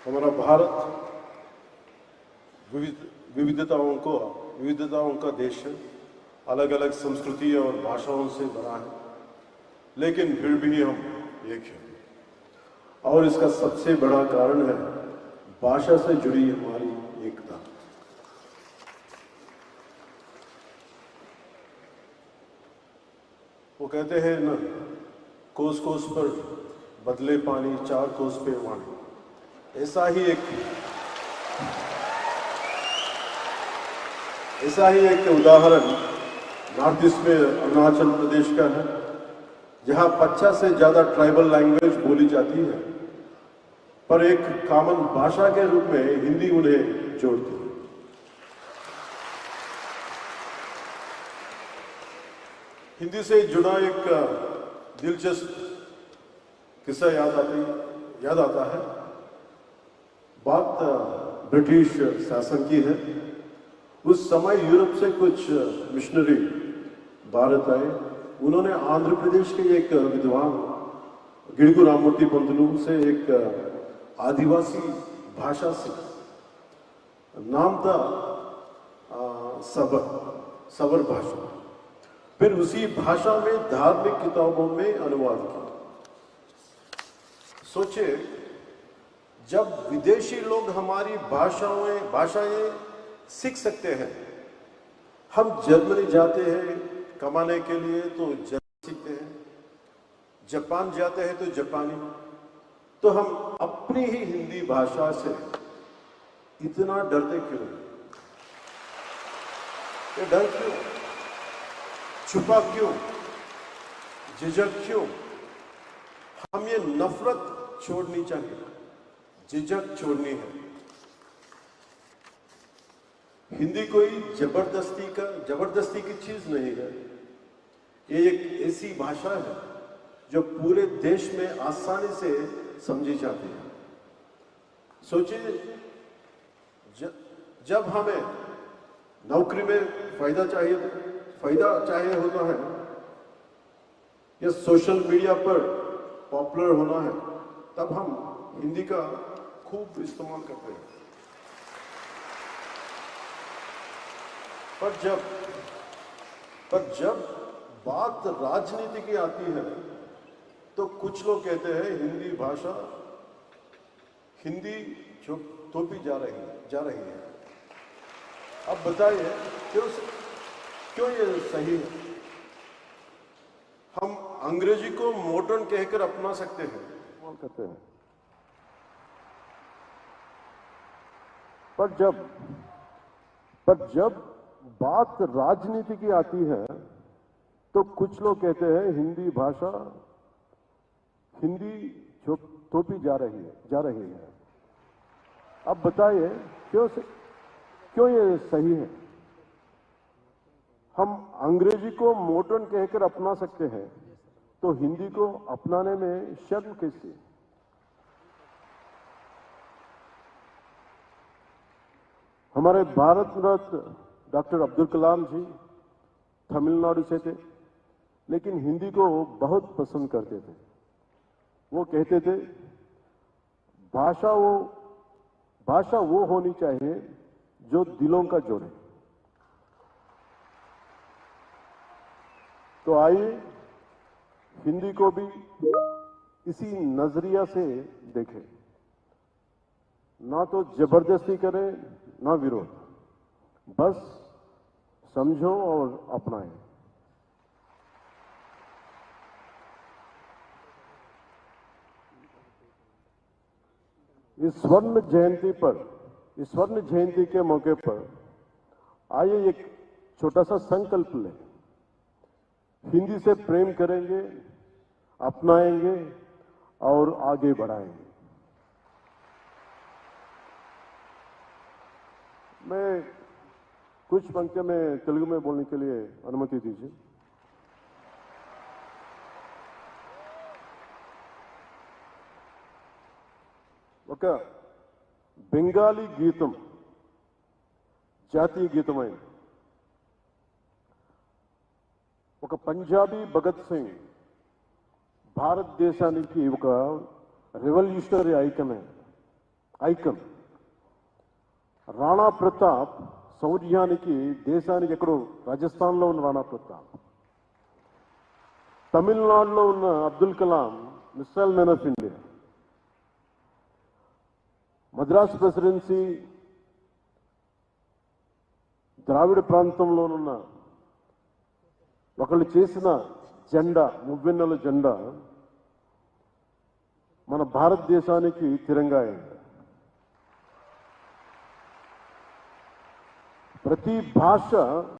हमारा भारत विविधताओं का देश है। अलग अलग संस्कृति और भाषाओं से बना है, लेकिन फिर भी हम एक हैं। और इसका सबसे बड़ा कारण है भाषा से जुड़ी हमारी एकता। वो कहते हैं ना, कोस कोस पर बदले पानी, चार कोस पे वाणी। ऐसा ही एक उदाहरण नॉर्थ ईस्ट में अरुणाचल प्रदेश का है, जहां 50 से ज्यादा ट्राइबल लैंग्वेज बोली जाती है, पर एक कॉमन भाषा के रूप में हिंदी उन्हें जोड़ती है। हिंदी से जुड़ा एक दिलचस्प किस्सा याद आता है। बात ब्रिटिश शासन की है। उस समय यूरोप से कुछ मिशनरी भारत आए। उन्होंने आंध्र प्रदेश के एक विद्वान गिड़गु राममूर्ति पंतलू से एक आदिवासी भाषा सीखी। नाम था सबर भाषा। फिर उसी भाषा में धार्मिक किताबों में अनुवाद किया। सोचिए, जब विदेशी लोग हमारी भाषाएं सीख सकते हैं। हम जर्मनी जाते हैं कमाने के लिए तो जर्मनी सीखते हैं, जापान जाते हैं तो जापानी। तो हम अपनी ही हिंदी भाषा से इतना डरते क्यों? ये डर क्यों? छुपा क्यों? झिझक क्यों? हम ये नफरत छोड़नी चाहिए, झिझक छोड़नी है। हिंदी कोई जबरदस्ती की चीज नहीं है। ये एक ऐसी भाषा है जो पूरे देश में आसानी से समझी जाती है। सोचिए, जब हमें नौकरी में फायदा चाहिए होता है, या सोशल मीडिया पर पॉपुलर होना है, तब हम हिंदी का खूब इस्तेमाल करते हैं। पर जब बात राजनीति की आती है, तो कुछ लोग कहते हैं हिंदी जो थोपी जा रही है। अब बताइए क्यों ये सही है? हम अंग्रेजी को मॉडर्न कहकर अपना सकते हैं, कहते हैं, पर जब बात राजनीति की आती है, तो कुछ लोग कहते हैं हिंदी जो थोपी जा रही है। अब बताइए क्यों ये सही है? हम अंग्रेजी को मॉडर्न कहकर अपना सकते हैं, तो हिंदी को अपनाने में शर्म कैसे? हमारे भारत रत्न डॉक्टर अब्दुल कलाम जी तमिलनाडु से थे, लेकिन हिंदी को बहुत पसंद करते थे। वो कहते थे, भाषा वो होनी चाहिए जो दिलों का जोड़े। तो आइए हिंदी को भी इसी नजरिया से देखें। ना तो जबरदस्ती करें, ना विरोध, बस समझो और अपनाएं। इस स्वर्ण जयंती के मौके पर आइए एक छोटा सा संकल्प लें। हिंदी से प्रेम करेंगे, अपनाएंगे और आगे बढ़ाएंगे। मैं कुछ पंक्तियां में तेलुगु में बोलने के लिए अनुमति दीजिए। ఒక బెంగాలీ గీతం జాతీయ గీతమైన, ఒక పంజాబీ భగత్ సింగ్ భారతదేశానికి ఒక revolutionary icon. Icon Rana Pratap శౌర్యానికి దేశానికి ఎక్కడో రాజస్థాన్లో ఉన్న రాణా ప్రతాప్, తమిళనాడులో ఉన్న Abdul Kalam missile man of India, Madras presidency ద్రావిడ ప్రాంతంలోనున్న ఒకళ్ళు చేసిన జెండా, మువ్వెన్నెల జెండా మన భారతదేశానికి తిరంగా అయింది. ప్రతి భాష